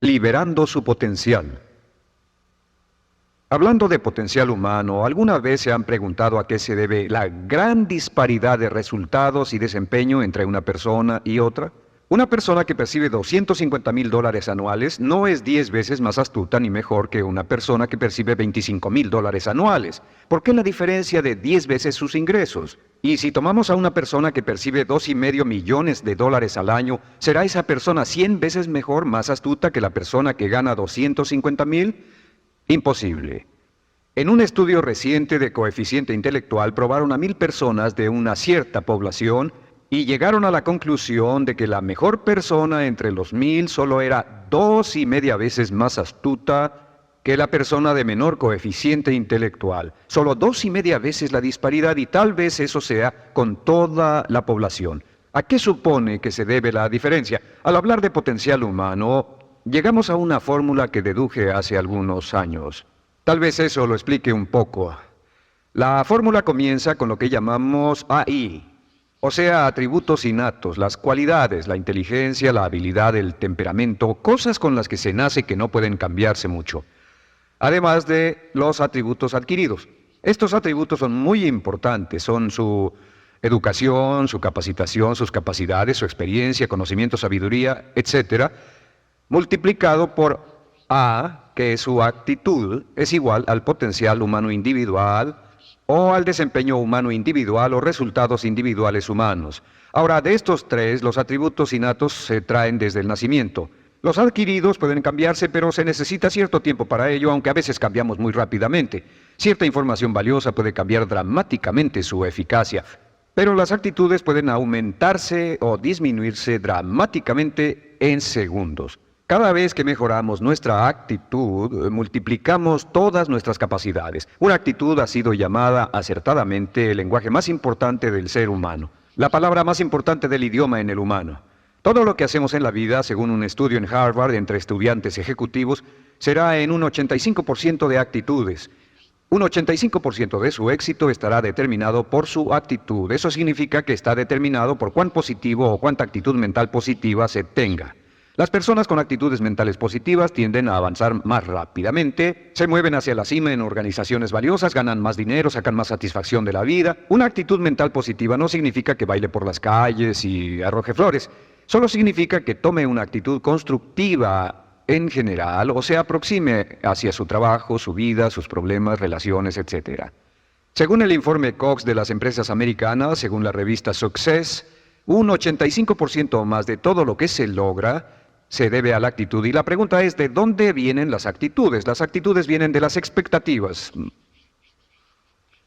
Liberando su potencial. Hablando de potencial humano, ¿alguna vez se han preguntado a qué se debe la gran disparidad de resultados y desempeño entre una persona y otra? Una persona que percibe $250,000 anuales no es 10 veces más astuta ni mejor que una persona que percibe $25,000 anuales. ¿Por qué la diferencia de 10 veces sus ingresos? Y si tomamos a una persona que percibe $2,5 millones al año, ¿será esa persona 100 veces mejor, más astuta que la persona que gana $250,000? Imposible. En un estudio reciente de coeficiente intelectual probaron a 1,000 personas de una cierta población y llegaron a la conclusión de que la mejor persona entre los 1,000 solo era 2,5 veces más astuta que la persona de menor coeficiente intelectual. Solo 2,5 veces la disparidad, y tal vez eso sea con toda la población. ¿A qué supone que se debe la diferencia? Al hablar de potencial humano, llegamos a una fórmula que deduje hace algunos años. Tal vez eso lo explique un poco. La fórmula comienza con lo que llamamos AI, o sea, atributos innatos, las cualidades, la inteligencia, la habilidad, el temperamento, cosas con las que se nace que no pueden cambiarse mucho. Además de los atributos adquiridos. Estos atributos son muy importantes, son su educación, su capacitación, sus capacidades, su experiencia, conocimiento, sabiduría, etc., multiplicado por A, que su actitud es igual al potencial humano individual o al desempeño humano individual o resultados individuales humanos. Ahora, de estos tres, los atributos innatos se traen desde el nacimiento. Los adquiridos pueden cambiarse, pero se necesita cierto tiempo para ello, aunque a veces cambiamos muy rápidamente. Cierta información valiosa puede cambiar dramáticamente su eficacia, pero las actitudes pueden aumentarse o disminuirse dramáticamente en segundos. Cada vez que mejoramos nuestra actitud, multiplicamos todas nuestras capacidades. Una actitud ha sido llamada acertadamente el lenguaje más importante del ser humano, la palabra más importante del idioma en el humano. Todo lo que hacemos en la vida, según un estudio en Harvard entre estudiantes ejecutivos, será en un 85% de actitudes. Un 85% de su éxito estará determinado por su actitud. Eso significa que está determinado por cuán positivo o cuánta actitud mental positiva se tenga. Las personas con actitudes mentales positivas tienden a avanzar más rápidamente, se mueven hacia la cima en organizaciones valiosas, ganan más dinero, sacan más satisfacción de la vida. Una actitud mental positiva no significa que baile por las calles y arroje flores. Solo significa que tome una actitud constructiva en general o se aproxime hacia su trabajo, su vida, sus problemas, relaciones, etc. Según el informe Cox de las empresas americanas, según la revista Success, un 85% o más de todo lo que se logra se debe a la actitud. Y la pregunta es, ¿de dónde vienen las actitudes? Las actitudes vienen de las expectativas.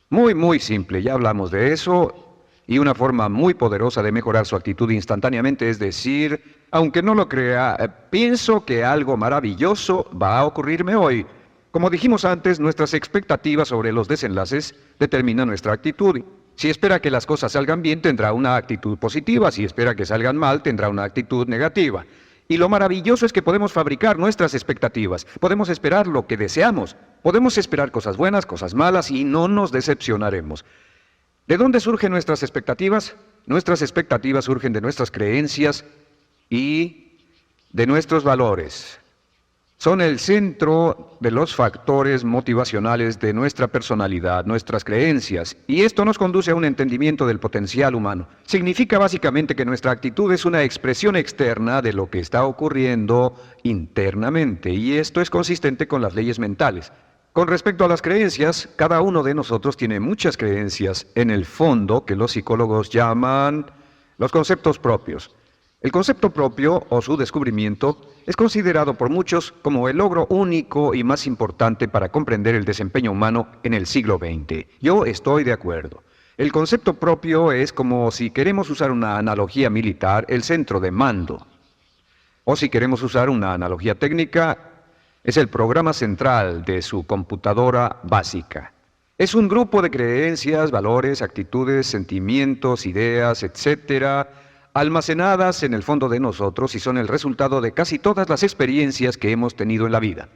Muy simple, ya hablamos de eso. Y una forma muy poderosa de mejorar su actitud instantáneamente es decir, aunque no lo crea, pienso que algo maravilloso va a ocurrirme hoy. Como dijimos antes, nuestras expectativas sobre los desenlaces determinan nuestra actitud. Si espera que las cosas salgan bien, tendrá una actitud positiva. Si espera que salgan mal, tendrá una actitud negativa. Y lo maravilloso es que podemos fabricar nuestras expectativas. Podemos esperar lo que deseamos. Podemos esperar cosas buenas, cosas malas, y no nos decepcionaremos. ¿De dónde surgen nuestras expectativas? Nuestras expectativas surgen de nuestras creencias y de nuestros valores. Son el centro de los factores motivacionales de nuestra personalidad, nuestras creencias, y esto nos conduce a un entendimiento del potencial humano. Significa básicamente que nuestra actitud es una expresión externa de lo que está ocurriendo internamente, y esto es consistente con las leyes mentales. Con respecto a las creencias, cada uno de nosotros tiene muchas creencias en el fondo que los psicólogos llaman los conceptos propios. El concepto propio o su descubrimiento es considerado por muchos como el logro único y más importante para comprender el desempeño humano en el siglo XX. Yo estoy de acuerdo. El concepto propio es como, si queremos usar una analogía militar, el centro de mando. O si queremos usar una analogía técnica, es el programa central de su computadora básica. Es un grupo de creencias, valores, actitudes, sentimientos, ideas, etcétera, almacenadas en el fondo de nosotros y son el resultado de casi todas las experiencias que hemos tenido en la vida.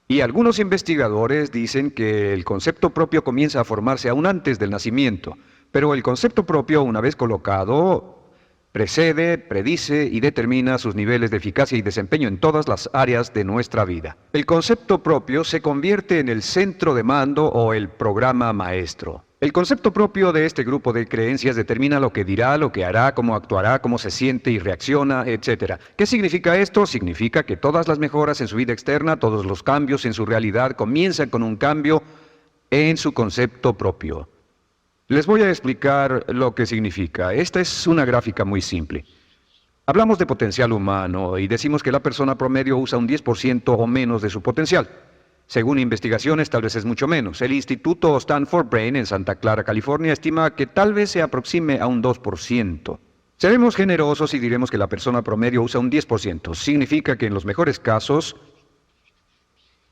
Y algunos investigadores dicen que el concepto propio comienza a formarse aún antes del nacimiento, pero el concepto propio, una vez colocado, Precede, predice y determina sus niveles de eficacia y desempeño en todas las áreas de nuestra vida. El concepto propio se convierte en el centro de mando o el programa maestro. El concepto propio de este grupo de creencias determina lo que dirá, lo que hará, cómo actuará, cómo se siente y reacciona, etc. ¿Qué significa esto? Significa que todas las mejoras en su vida externa, todos los cambios en su realidad comienzan con un cambio en su concepto propio. Les voy a explicar lo que significa. Esta es una gráfica muy simple. Hablamos de potencial humano y decimos que la persona promedio usa un 10% o menos de su potencial. Según investigaciones, tal vez es mucho menos. El Instituto Stanford Brain en Santa Clara, California, estima que tal vez se aproxime a un 2%. Seremos generosos y diremos que la persona promedio usa un 10%. Significa que en los mejores casos,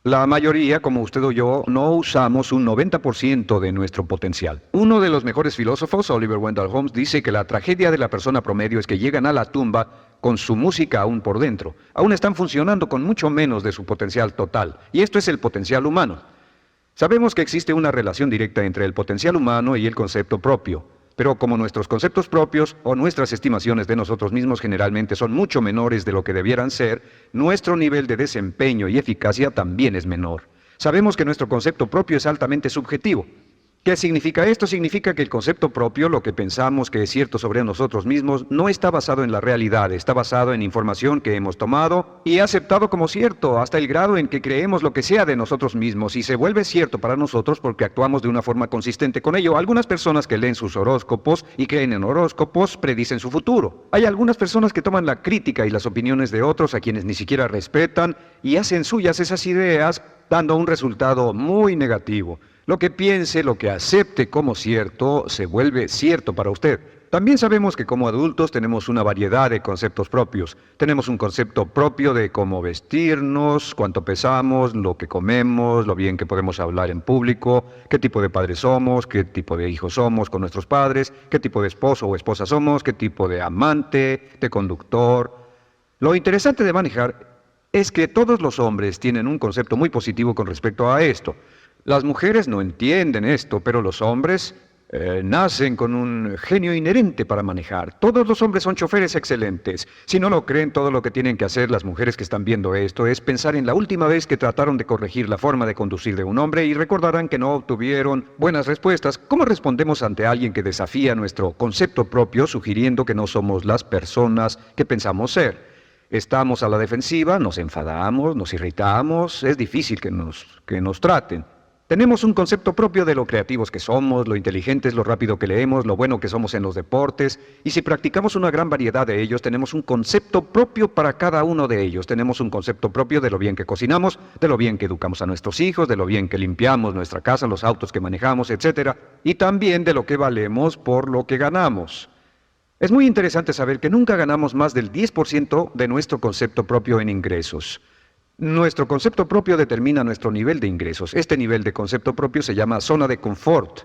la mayoría, como usted o yo, no usamos un 90% de nuestro potencial. Uno de los mejores filósofos, Oliver Wendell Holmes, dice que la tragedia de la persona promedio es que llegan a la tumba con su música aún por dentro. Aún están funcionando con mucho menos de su potencial total. Y esto es el potencial humano. Sabemos que existe una relación directa entre el potencial humano y el concepto propio. Pero como nuestros conceptos propios o nuestras estimaciones de nosotros mismos generalmente son mucho menores de lo que debieran ser, nuestro nivel de desempeño y eficacia también es menor. Sabemos que nuestro concepto propio es altamente subjetivo. ¿Qué significa esto? Significa que el concepto propio, lo que pensamos que es cierto sobre nosotros mismos, no está basado en la realidad, está basado en información que hemos tomado y aceptado como cierto, hasta el grado en que creemos lo que sea de nosotros mismos y se vuelve cierto para nosotros porque actuamos de una forma consistente con ello. Algunas personas que leen sus horóscopos y creen en horóscopos predicen su futuro. Hay algunas personas que toman la crítica y las opiniones de otros a quienes ni siquiera respetan y hacen suyas esas ideas, dando un resultado muy negativo. Lo que piense, lo que acepte como cierto, se vuelve cierto para usted. También sabemos que como adultos tenemos una variedad de conceptos propios. Tenemos un concepto propio de cómo vestirnos, cuánto pesamos, lo que comemos, lo bien que podemos hablar en público, qué tipo de padres somos, qué tipo de hijos somos con nuestros padres, qué tipo de esposo o esposa somos, qué tipo de amante, de conductor. Lo interesante de manejar es que todos los hombres tienen un concepto muy positivo con respecto a esto. Las mujeres no entienden esto, pero los hombres nacen con un genio inherente para manejar. Todos los hombres son choferes excelentes. Si no lo creen, todo lo que tienen que hacer las mujeres que están viendo esto es pensar en la última vez que trataron de corregir la forma de conducir de un hombre y recordarán que no obtuvieron buenas respuestas. ¿Cómo respondemos ante alguien que desafía nuestro concepto propio, sugiriendo que no somos las personas que pensamos ser? Estamos a la defensiva, nos enfadamos, nos irritamos, es difícil que nos traten. Tenemos un concepto propio de lo creativos que somos, lo inteligentes, lo rápido que leemos, lo bueno que somos en los deportes, y si practicamos una gran variedad de ellos, tenemos un concepto propio para cada uno de ellos. Tenemos un concepto propio de lo bien que cocinamos, de lo bien que educamos a nuestros hijos, de lo bien que limpiamos nuestra casa, los autos que manejamos, etc. Y también de lo que valemos por lo que ganamos. Es muy interesante saber que nunca ganamos más del 10% de nuestro concepto propio en ingresos. Nuestro concepto propio determina nuestro nivel de ingresos. Este nivel de concepto propio se llama zona de confort.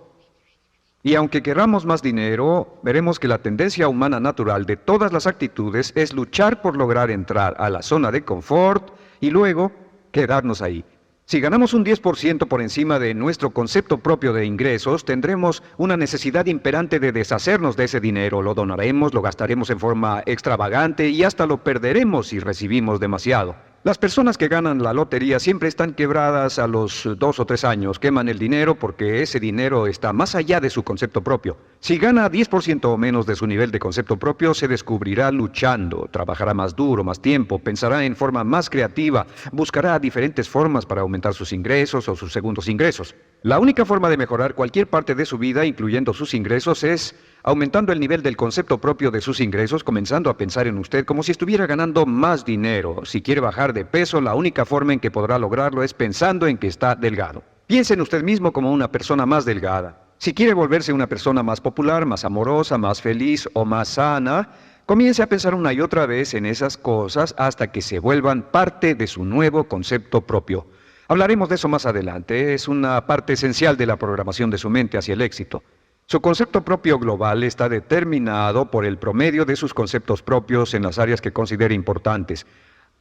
Y aunque queramos más dinero, veremos que la tendencia humana natural de todas las actitudes es luchar por lograr entrar a la zona de confort y luego quedarnos ahí. Si ganamos un 10% por encima de nuestro concepto propio de ingresos, tendremos una necesidad imperante de deshacernos de ese dinero. Lo donaremos, lo gastaremos en forma extravagante y hasta lo perderemos si recibimos demasiado. Las personas que ganan la lotería siempre están quebradas a los 2 o 3 años. Queman el dinero porque ese dinero está más allá de su concepto propio. Si gana 10% o menos de su nivel de concepto propio, se descubrirá luchando, trabajará más duro, más tiempo, pensará en forma más creativa, buscará diferentes formas para aumentar sus ingresos o sus segundos ingresos. La única forma de mejorar cualquier parte de su vida, incluyendo sus ingresos, es aumentando el nivel del concepto propio de sus ingresos, comenzando a pensar en usted como si estuviera ganando más dinero. Si quiere bajar de peso, la única forma en que podrá lograrlo es pensando en que está delgado. Piense en usted mismo como una persona más delgada. Si quiere volverse una persona más popular, más amorosa, más feliz o más sana, comience a pensar una y otra vez en esas cosas hasta que se vuelvan parte de su nuevo concepto propio. Hablaremos de eso más adelante. Es una parte esencial de la programación de su mente hacia el éxito. Su concepto propio global está determinado por el promedio de sus conceptos propios en las áreas que considere importantes.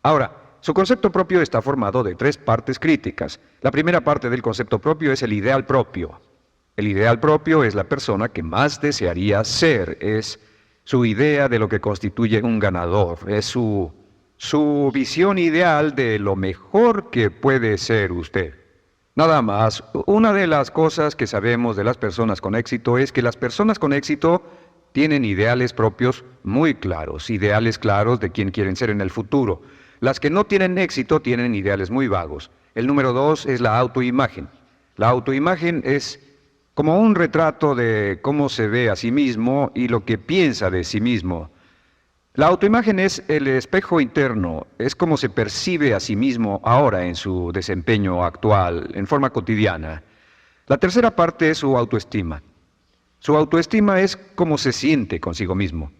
Ahora, su concepto propio está formado de 3 partes críticas. La primera parte del concepto propio es el ideal propio. El ideal propio es la persona que más desearía ser, es su idea de lo que constituye un ganador, es su visión ideal de lo mejor que puede ser usted. Nada más, una de las cosas que sabemos de las personas con éxito es que las personas con éxito tienen ideales propios muy claros, ideales claros de quién quieren ser en el futuro. Las que no tienen éxito tienen ideales muy vagos. El número 2 es la autoimagen. La autoimagen es como un retrato de cómo se ve a sí mismo y lo que piensa de sí mismo. La autoimagen es el espejo interno, es como se percibe a sí mismo ahora en su desempeño actual, en forma cotidiana. La tercera parte es su autoestima. Su autoestima es cómo se siente consigo mismo.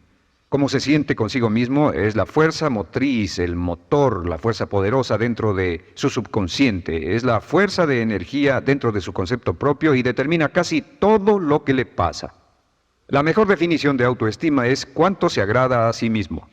Cómo se siente consigo mismo es la fuerza motriz, el motor, la fuerza poderosa dentro de su subconsciente, es la fuerza de energía dentro de su concepto propio y determina casi todo lo que le pasa. La mejor definición de autoestima es cuánto se agrada a sí mismo.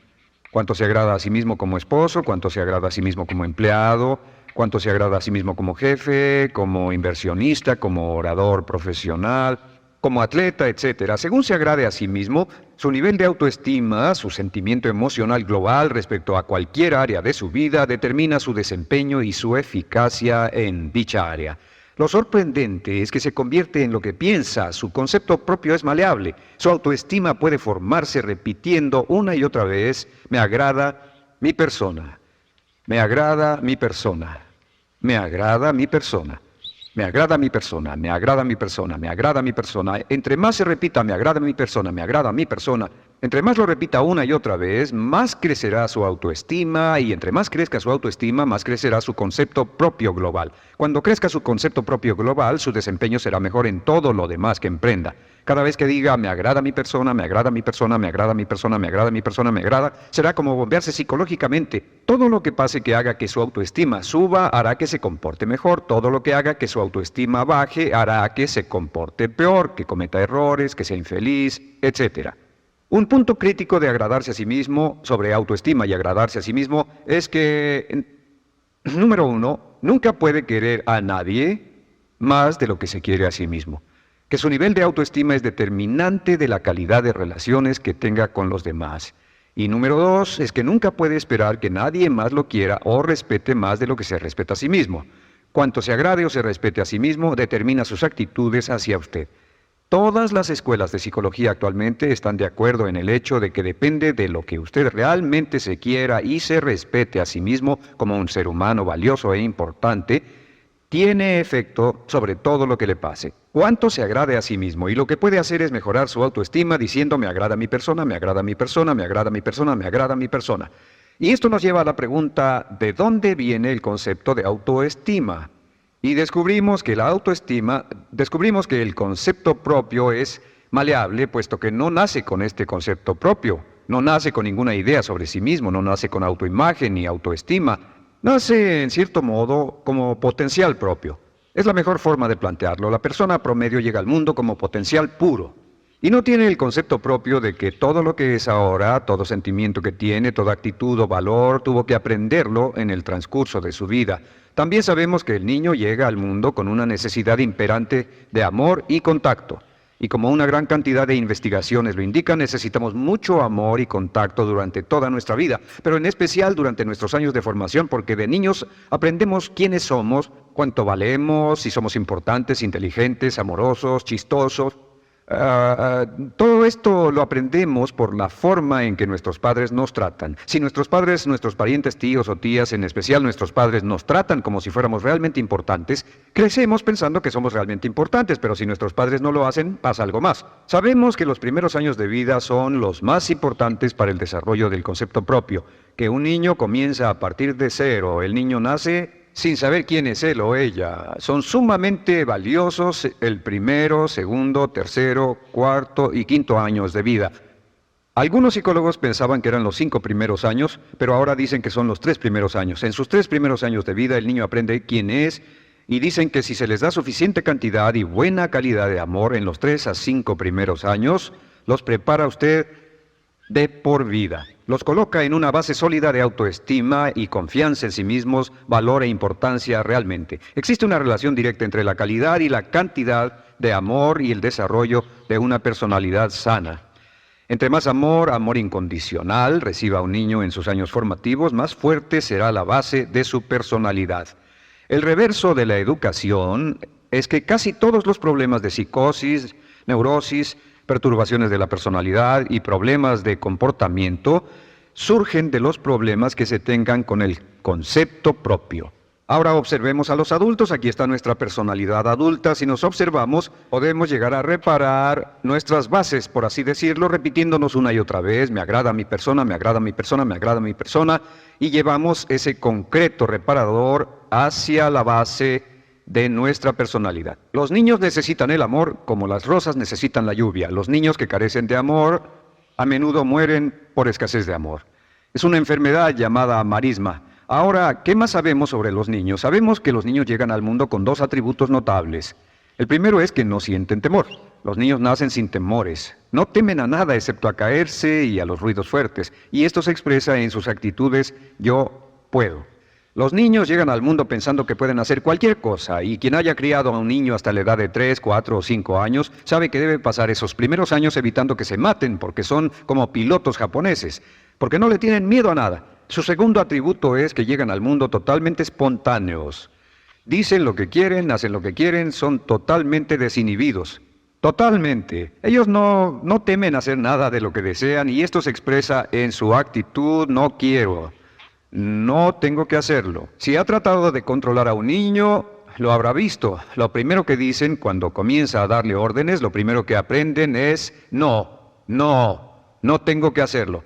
Cuánto se agrada a sí mismo como esposo, cuánto se agrada a sí mismo como empleado, cuánto se agrada a sí mismo como jefe, como inversionista, como orador profesional, como atleta, etc. Según se agrade a sí mismo, su nivel de autoestima, su sentimiento emocional global respecto a cualquier área de su vida determina su desempeño y su eficacia en dicha área. Lo sorprendente es que se convierte en lo que piensa, su concepto propio es maleable, su autoestima puede formarse repitiendo una y otra vez, me agrada mi persona, me agrada mi persona, me agrada mi persona. Me agrada mi persona, me agrada mi persona, me agrada mi persona. Entre más se repita, me agrada mi persona, me agrada mi persona, entre más lo repita una y otra vez, más crecerá su autoestima y entre más crezca su autoestima, más crecerá su concepto propio global. Cuando crezca su concepto propio global, su desempeño será mejor en todo lo demás que emprenda. Cada vez que diga, me agrada mi persona, me agrada mi persona, me agrada mi persona, me agrada mi persona, me agrada, será como bombearse psicológicamente. Todo lo que pase que haga que su autoestima suba hará que se comporte mejor. Todo lo que haga que su autoestima baje hará que se comporte peor, que cometa errores, que sea infeliz, etc. Un punto crítico de agradarse a sí mismo, sobre autoestima y agradarse a sí mismo, es que, número 1, nunca puede querer a nadie más de lo que se quiere a sí mismo. Que su nivel de autoestima es determinante de la calidad de relaciones que tenga con los demás. Y número 2, es que nunca puede esperar que nadie más lo quiera o respete más de lo que se respeta a sí mismo. Cuanto se agrade o se respete a sí mismo, determina sus actitudes hacia usted. Todas las escuelas de psicología actualmente están de acuerdo en el hecho de que depende de lo que usted realmente se quiera y se respete a sí mismo como un ser humano valioso e importante, tiene efecto sobre todo lo que le pase. Cuánto se agrade a sí mismo y lo que puede hacer es mejorar su autoestima diciendo me agrada mi persona, me agrada mi persona, me agrada mi persona, me agrada mi persona. Y esto nos lleva a la pregunta, ¿de dónde viene el concepto de autoestima? Y descubrimos que el concepto propio es maleable, puesto que no nace con este concepto propio, no nace con ninguna idea sobre sí mismo, no nace con autoimagen ni autoestima, nace en cierto modo como potencial propio. Es la mejor forma de plantearlo. La persona promedio llega al mundo como potencial puro y no tiene el concepto propio de que todo lo que es ahora, todo sentimiento que tiene, toda actitud o valor, tuvo que aprenderlo en el transcurso de su vida. También sabemos que el niño llega al mundo con una necesidad imperante de amor y contacto. Y como una gran cantidad de investigaciones lo indican, necesitamos mucho amor y contacto durante toda nuestra vida, pero en especial durante nuestros años de formación, porque de niños aprendemos quiénes somos, cuánto valemos, si somos importantes, inteligentes, amorosos, chistosos. Todo esto lo aprendemos por la forma en que nuestros padres nos tratan. Si nuestros padres, nuestros parientes, tíos o tías, en especial nuestros padres, nos tratan como si fuéramos realmente importantes, crecemos pensando que somos realmente importantes, pero si nuestros padres no lo hacen, pasa algo más. Sabemos que los primeros años de vida son los más importantes para el desarrollo del concepto propio, que un niño comienza a partir de cero. El niño nace sin saber quién es él o ella. Son sumamente valiosos el primero, segundo, tercero, cuarto y quinto años de vida. Algunos psicólogos pensaban que eran los 5 primeros años, pero ahora dicen que son los 3 primeros años. En sus 3 primeros años de vida el niño aprende quién es y dicen que si se les da suficiente cantidad y buena calidad de amor en los 3 a 5 primeros años, los prepara usted de por vida. Los coloca en una base sólida de autoestima y confianza en sí mismos, valor e importancia realmente. Existe una relación directa entre la calidad y la cantidad de amor y el desarrollo de una personalidad sana. Entre más amor, amor incondicional, reciba un niño en sus años formativos, más fuerte será la base de su personalidad. El reverso de la educación es que casi todos los problemas de psicosis, neurosis, perturbaciones de la personalidad y problemas de comportamiento surgen de los problemas que se tengan con el concepto propio. Ahora observemos a los adultos. Aquí está nuestra personalidad adulta. Si nos observamos, podemos llegar a reparar nuestras bases, por así decirlo, repitiéndonos una y otra vez: me agrada mi persona, me agrada mi persona, me agrada mi persona, y llevamos ese concreto reparador hacia la base de nuestra personalidad. Los niños necesitan el amor como las rosas necesitan la lluvia. Los niños que carecen de amor a menudo mueren por escasez de amor. Es una enfermedad llamada marisma. Ahora, ¿qué más sabemos sobre los niños? Sabemos que los niños llegan al mundo con dos atributos notables. El primero es que no sienten temor. Los niños nacen sin temores. No temen a nada excepto a caerse y a los ruidos fuertes. Y esto se expresa en sus actitudes: yo puedo. Los niños llegan al mundo pensando que pueden hacer cualquier cosa, y quien haya criado a un niño hasta la edad de 3, 4 o 5 años sabe que debe pasar esos primeros años evitando que se maten, porque son como pilotos japoneses, porque no le tienen miedo a nada. Su segundo atributo es que llegan al mundo totalmente espontáneos. Dicen lo que quieren, hacen lo que quieren, son totalmente desinhibidos. Totalmente. Ellos no temen hacer nada de lo que desean, y esto se expresa en su actitud: no quiero, no tengo que hacerlo. Si ha tratado de controlar a un niño, lo habrá visto. Lo primero que dicen cuando comienza a darle órdenes, lo primero que aprenden es: no tengo que hacerlo.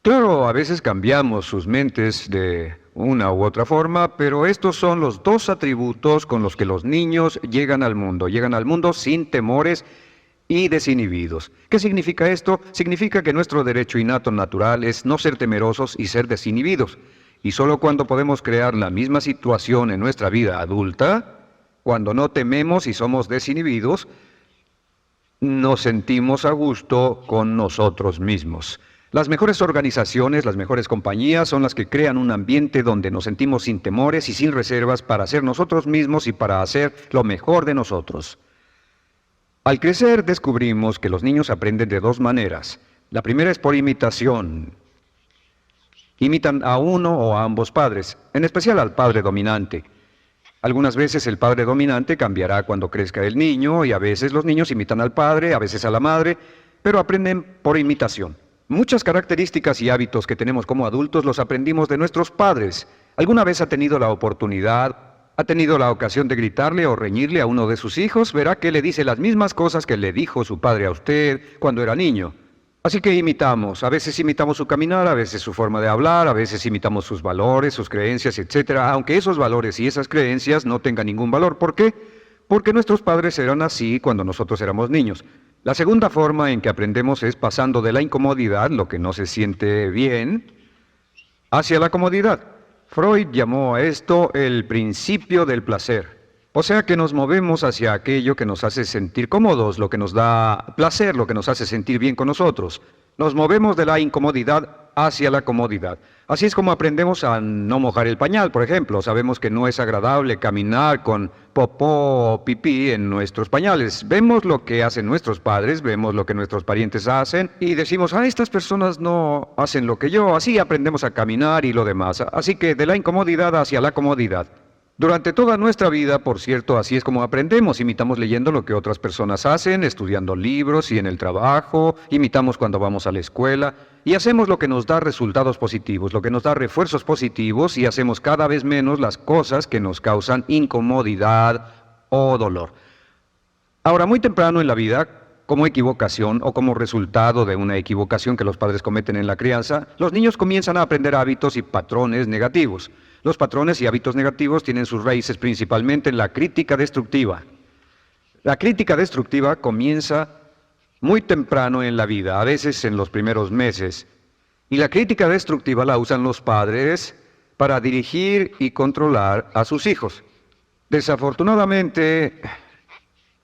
Claro, a veces cambiamos sus mentes de una u otra forma, pero estos son los dos atributos con los que los niños llegan al mundo. Llegan al mundo sin temores y desinhibidos. ¿Qué significa esto? Significa que nuestro derecho innato natural es no ser temerosos y ser desinhibidos. Y solo cuando podemos crear la misma situación en nuestra vida adulta, cuando no tememos y somos desinhibidos, nos sentimos a gusto con nosotros mismos. Las mejores organizaciones, las mejores compañías son las que crean un ambiente donde nos sentimos sin temores y sin reservas para ser nosotros mismos y para hacer lo mejor de nosotros. Al crecer descubrimos que los niños aprenden de dos maneras. La primera es por imitación. Imitan a uno o a ambos padres, en especial al padre dominante. Algunas veces el padre dominante cambiará cuando crezca el niño, y a veces los niños imitan al padre, a veces a la madre, pero aprenden por imitación. Muchas características y hábitos que tenemos como adultos los aprendimos de nuestros padres. ¿Alguna vez ha tenido la oportunidad, ha tenido la ocasión de gritarle o reñirle a uno de sus hijos? Verá que le dice las mismas cosas que le dijo su padre a usted cuando era niño. Así que imitamos. A veces imitamos su caminar, a veces su forma de hablar, a veces imitamos sus valores, sus creencias, etc. Aunque esos valores y esas creencias no tengan ningún valor. ¿Por qué? Porque nuestros padres eran así cuando nosotros éramos niños. La segunda forma en que aprendemos es pasando de la incomodidad, lo que no se siente bien, hacia la comodidad. Freud llamó a esto el principio del placer. O sea que nos movemos hacia aquello que nos hace sentir cómodos, lo que nos da placer, lo que nos hace sentir bien con nosotros. Nos movemos de la incomodidad hacia la comodidad. Así es como aprendemos a no mojar el pañal, por ejemplo. Sabemos que no es agradable caminar con popó o pipí en nuestros pañales. Vemos lo que hacen nuestros padres, vemos lo que nuestros parientes hacen y decimos: estas personas no hacen lo que yo. Así aprendemos a caminar y lo demás. Así que de la incomodidad hacia la comodidad. Durante toda nuestra vida, por cierto, así es como aprendemos. Imitamos leyendo lo que otras personas hacen, estudiando libros y en el trabajo, imitamos cuando vamos a la escuela, y hacemos lo que nos da resultados positivos, lo que nos da refuerzos positivos, y hacemos cada vez menos las cosas que nos causan incomodidad o dolor. Ahora, muy temprano en la vida, como equivocación o como resultado de una equivocación que los padres cometen en la crianza, los niños comienzan a aprender hábitos y patrones negativos. Los patrones y hábitos negativos tienen sus raíces principalmente en la crítica destructiva. La crítica destructiva comienza muy temprano en la vida, a veces en los primeros meses. Y la crítica destructiva la usan los padres para dirigir y controlar a sus hijos. Desafortunadamente,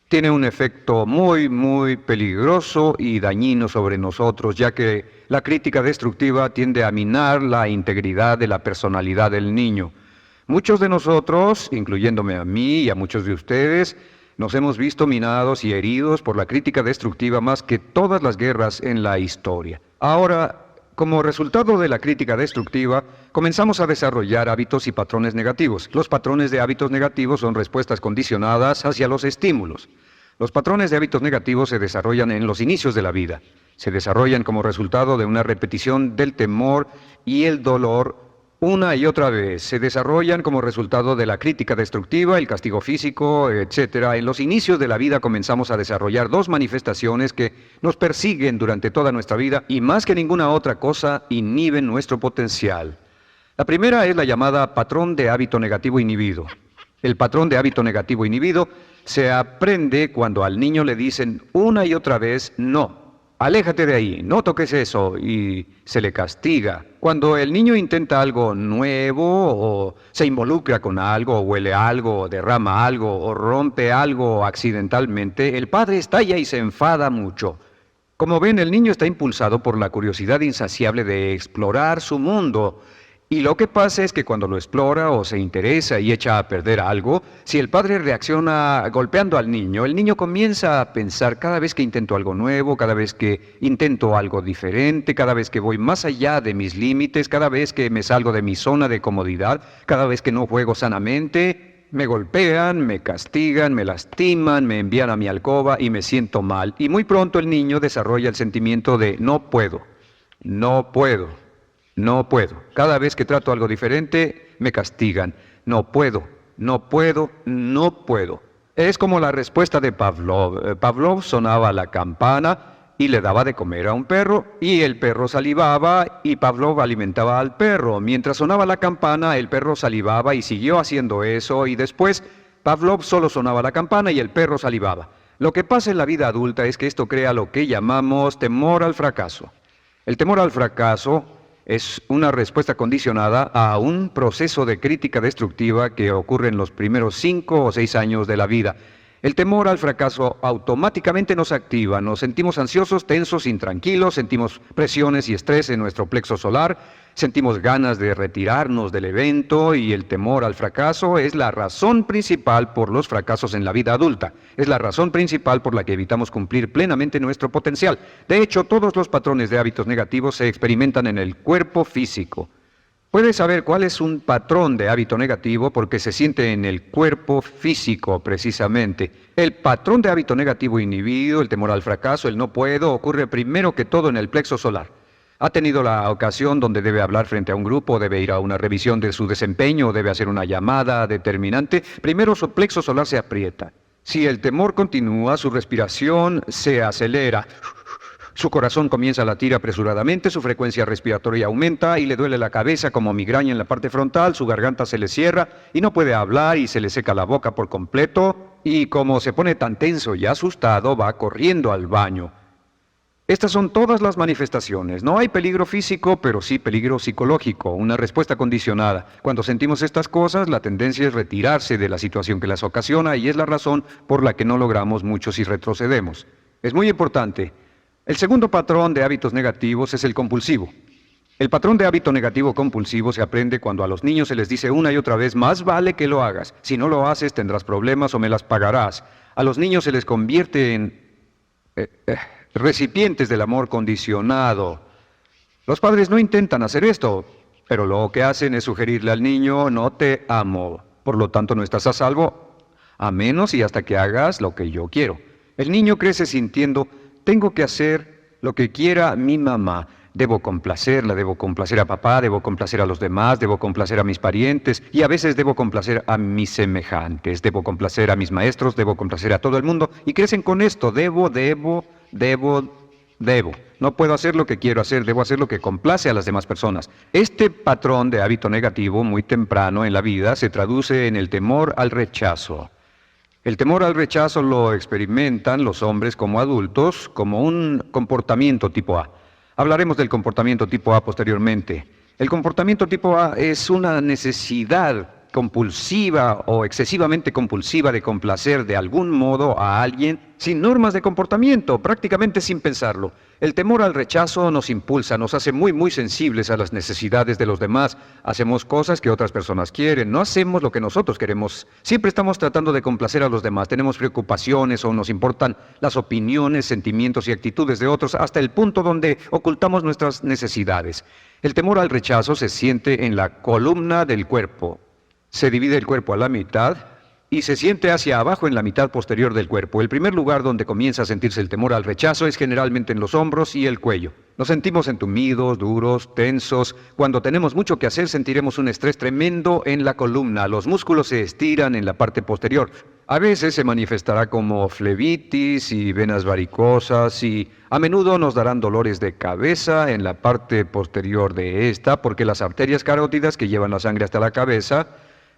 tiene un efecto muy peligroso y dañino sobre nosotros, ya que la crítica destructiva tiende a minar la integridad de la personalidad del niño. Muchos de nosotros, incluyéndome a mí y a muchos de ustedes, Nos hemos visto minados y heridos por la crítica destructiva más que todas las guerras en la historia. Ahora, como resultado de la crítica destructiva, comenzamos a desarrollar hábitos y patrones negativos. Los patrones de hábitos negativos son respuestas condicionadas hacia los estímulos. Los patrones de hábitos negativos se desarrollan en los inicios de la vida. Se desarrollan como resultado de una repetición del temor y el dolor una y otra vez. Se desarrollan como resultado de la crítica destructiva, el castigo físico, etc. En los inicios de la vida comenzamos a desarrollar dos manifestaciones que nos persiguen durante toda nuestra vida y más que ninguna otra cosa inhiben nuestro potencial. La primera es la llamada patrón de hábito negativo inhibido. El patrón de hábito negativo inhibido se aprende cuando al niño le dicen una y otra vez no. Aléjate de ahí, no toques eso, y se le castiga. Cuando el niño intenta algo nuevo, o se involucra con algo, o huele algo, o derrama algo, o rompe algo accidentalmente, el padre estalla y se enfada mucho. Como ven, el niño está impulsado por la curiosidad insaciable de explorar su mundo. Y lo que pasa es que cuando lo explora o se interesa y echa a perder algo, si el padre reacciona golpeando al niño, el niño comienza a pensar cada vez que intento algo nuevo, cada vez que intento algo diferente, cada vez que voy más allá de mis límites, cada vez que me salgo de mi zona de comodidad, cada vez que no juego sanamente, me golpean, me castigan, me lastiman, me envían a mi alcoba y me siento mal. Y muy pronto el niño desarrolla el sentimiento de no puedo, no puedo. No puedo. Cada vez que trato algo diferente, me castigan. No puedo, no puedo, no puedo. Es como la respuesta de Pavlov. Pavlov sonaba la campana y le daba de comer a un perro, y el perro salivaba, y Pavlov alimentaba al perro. Mientras sonaba la campana, el perro salivaba y siguió haciendo eso, y después Pavlov solo sonaba la campana y el perro salivaba. Lo que pasa en la vida adulta es que esto crea lo que llamamos temor al fracaso. El temor al fracaso es una respuesta condicionada a un proceso de crítica destructiva que ocurre en los primeros 5 o 6 años de la vida. El temor al fracaso automáticamente nos activa, nos sentimos ansiosos, tensos, intranquilos, sentimos presiones y estrés en nuestro plexo solar, sentimos ganas de retirarnos del evento, y el temor al fracaso es la razón principal por los fracasos en la vida adulta. Es la razón principal por la que evitamos cumplir plenamente nuestro potencial. De hecho, todos los patrones de hábitos negativos se experimentan en el cuerpo físico. Puedes saber cuál es un patrón de hábito negativo porque se siente en el cuerpo físico, precisamente. El patrón de hábito negativo inhibido, el temor al fracaso, el no puedo, ocurre primero que todo en el plexo solar. ¿Ha tenido la ocasión donde debe hablar frente a un grupo, debe ir a una revisión de su desempeño, debe hacer una llamada determinante? Primero su plexo solar se aprieta. Si el temor continúa, su respiración se acelera. Su corazón comienza a latir apresuradamente, su frecuencia respiratoria aumenta y le duele la cabeza como migraña en la parte frontal, su garganta se le cierra y no puede hablar y se le seca la boca por completo, y como se pone tan tenso y asustado, va corriendo al baño. Estas son todas las manifestaciones. No hay peligro físico, pero sí peligro psicológico, una respuesta condicionada. Cuando sentimos estas cosas, la tendencia es retirarse de la situación que las ocasiona, y es la razón por la que no logramos mucho si retrocedemos. Es muy importante. El segundo patrón de hábitos negativos es el compulsivo. El patrón de hábito negativo compulsivo se aprende cuando a los niños se les dice una y otra vez, más vale que lo hagas. Si no lo haces, tendrás problemas o me las pagarás. A los niños se les convierte en recipientes del amor condicionado. Los padres no intentan hacer esto, pero lo que hacen es sugerirle al niño, no te amo, por lo tanto no estás a salvo, a menos y hasta que hagas lo que yo quiero. El niño crece sintiendo, tengo que hacer lo que quiera mi mamá. Debo complacerla, debo complacer a papá, debo complacer a los demás, debo complacer a mis parientes, y a veces debo complacer a mis semejantes, debo complacer a mis maestros, debo complacer a todo el mundo, y crecen con esto, debo. No puedo hacer lo que quiero hacer, debo hacer lo que complace a las demás personas. Este patrón de hábito negativo muy temprano en la vida se traduce en el temor al rechazo. El temor al rechazo lo experimentan los hombres como adultos como un comportamiento tipo A. Hablaremos del comportamiento tipo A posteriormente. El comportamiento tipo A es una necesidad compulsiva o excesivamente compulsiva de complacer de algún modo a alguien sin normas de comportamiento, prácticamente sin pensarlo. El temor al rechazo nos impulsa, nos hace muy sensibles a las necesidades de los demás. Hacemos cosas que otras personas quieren, no hacemos lo que nosotros queremos. Siempre estamos tratando de complacer a los demás, tenemos preocupaciones o nos importan las opiniones, sentimientos y actitudes de otros hasta el punto donde ocultamos nuestras necesidades. El temor al rechazo se siente en la columna del cuerpo. Se divide el cuerpo a la mitad y se siente hacia abajo en la mitad posterior del cuerpo. El primer lugar donde comienza a sentirse el temor al rechazo es generalmente en los hombros y el cuello. Nos sentimos entumidos, duros, tensos. Cuando tenemos mucho que hacer sentiremos un estrés tremendo en la columna. Los músculos se estiran en la parte posterior. A veces se manifestará como flebitis y venas varicosas y a menudo nos darán dolores de cabeza en la parte posterior de esta porque las arterias carótidas que llevan la sangre hasta la cabeza,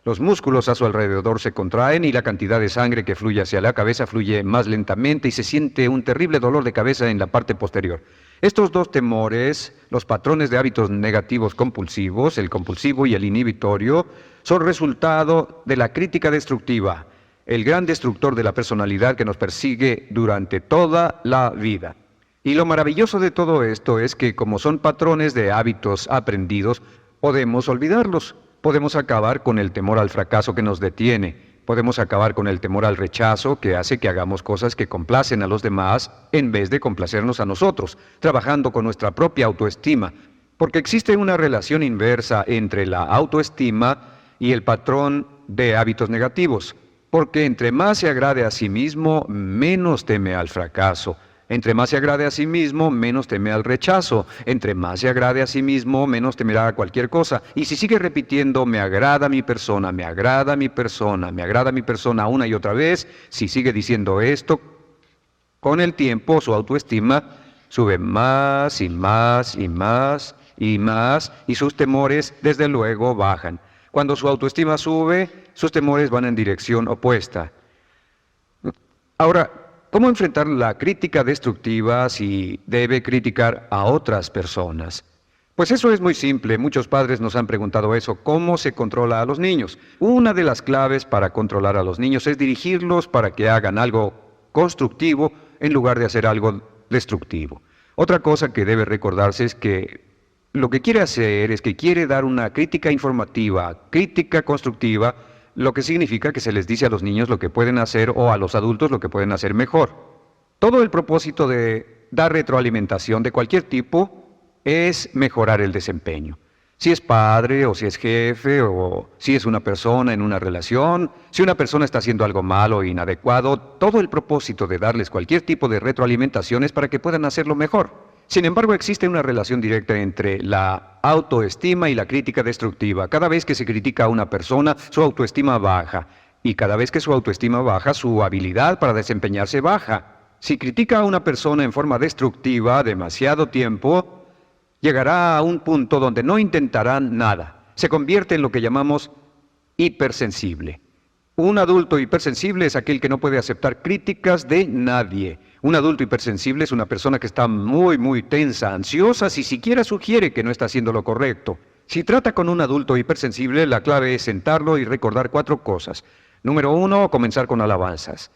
los músculos a su alrededor se contraen y la cantidad de sangre que fluye hacia la cabeza fluye más lentamente y se siente un terrible dolor de cabeza en la parte posterior. Estos dos temores, los patrones de hábitos negativos compulsivos, el compulsivo y el inhibitorio, son resultado de la crítica destructiva, el gran destructor de la personalidad que nos persigue durante toda la vida. Y lo maravilloso de todo esto es que como son patrones de hábitos aprendidos, podemos olvidarlos. Podemos acabar con el temor al fracaso que nos detiene. Podemos acabar con el temor al rechazo que hace que hagamos cosas que complacen a los demás en vez de complacernos a nosotros, trabajando con nuestra propia autoestima. Porque existe una relación inversa entre la autoestima y el patrón de hábitos negativos. Porque entre más se agrade a sí mismo, menos teme al fracaso. Entre más se agrade a sí mismo, menos teme al rechazo. Entre más se agrade a sí mismo, menos temerá a cualquier cosa. Y si sigue repitiendo, me agrada mi persona, me agrada mi persona, me agrada mi persona una y otra vez, si sigue diciendo esto, con el tiempo su autoestima sube más y más y más y más y sus temores desde luego bajan. Cuando su autoestima sube, sus temores van en dirección opuesta. Ahora, ¿cómo enfrentar la crítica destructiva si debe criticar a otras personas? Pues eso es muy simple. Muchos padres nos han preguntado eso. ¿Cómo se controla a los niños? Una de las claves para controlar a los niños es dirigirlos para que hagan algo constructivo en lugar de hacer algo destructivo. Otra cosa que debe recordarse es que lo que quiere hacer es que quiere dar una crítica informativa, crítica constructiva, lo que significa que se les dice a los niños lo que pueden hacer o a los adultos lo que pueden hacer mejor. Todo el propósito de dar retroalimentación de cualquier tipo es mejorar el desempeño. Si es padre o si es jefe o si es una persona en una relación, si una persona está haciendo algo malo o inadecuado, todo el propósito de darles cualquier tipo de retroalimentación es para que puedan hacerlo mejor. Sin embargo, existe una relación directa entre la autoestima y la crítica destructiva. Cada vez que se critica a una persona, su autoestima baja. Y cada vez que su autoestima baja, su habilidad para desempeñarse baja. Si critica a una persona en forma destructiva demasiado tiempo, llegará a un punto donde no intentarán nada. Se convierte en lo que llamamos hipersensible. Un adulto hipersensible es aquel que no puede aceptar críticas de nadie. Un adulto hipersensible es una persona que está muy tensa, ansiosa, si siquiera sugiere que no está haciendo lo correcto. Si trata con un adulto hipersensible, la clave es sentarlo y recordar 4 cosas. Número 1, comenzar con alabanzas.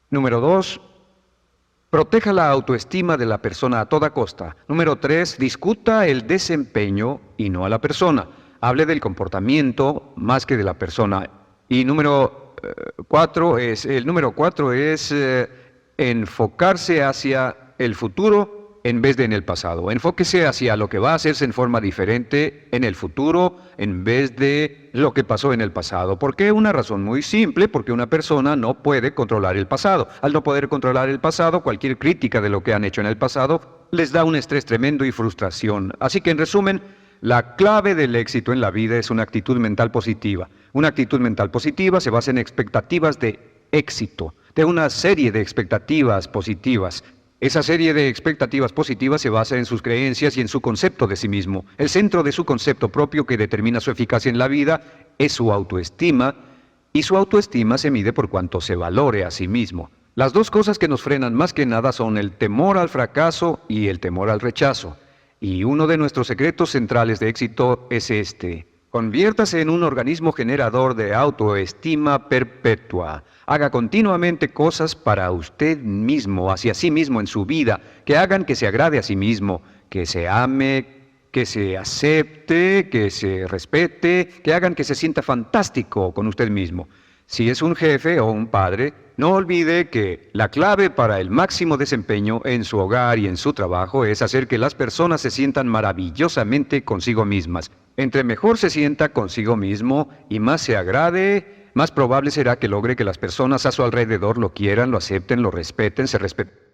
Número 2, proteja la autoestima de la persona a toda costa. Número 3, discuta el desempeño y no a la persona. Hable del comportamiento más que de la persona. Y número 4 es enfocarse hacia el futuro en vez de en el pasado. Enfóquese hacia lo que va a hacerse en forma diferente en el futuro en vez de lo que pasó en el pasado. ¿Por qué? Una razón muy simple, porque una persona no puede controlar el pasado. Al no poder controlar el pasado, cualquier crítica de lo que han hecho en el pasado les da un estrés tremendo y frustración. Así que en resumen, la clave del éxito en la vida es una actitud mental positiva. Una actitud mental positiva se basa en expectativas de éxito, de una serie de expectativas positivas. Esa serie de expectativas positivas se basa en sus creencias y en su concepto de sí mismo. El centro de su concepto propio que determina su eficacia en la vida es su autoestima, y su autoestima se mide por cuanto se valore a sí mismo. Las dos cosas que nos frenan más que nada son el temor al fracaso y el temor al rechazo. Y uno de nuestros secretos centrales de éxito es este: Conviértase en un organismo generador de autoestima perpetua. Haga continuamente cosas para usted mismo, hacia sí mismo en su vida, que hagan que se agrade a sí mismo, que se ame, que se acepte, que se respete, que hagan que se sienta fantástico con usted mismo. Si es un jefe o un padre, no olvide que la clave para el máximo desempeño en su hogar y en su trabajo es hacer que las personas se sientan maravillosamente consigo mismas. Entre mejor se sienta consigo mismo y más se agrade, más probable será que logre que las personas a su alrededor lo quieran, lo acepten, lo respeten, se respeten.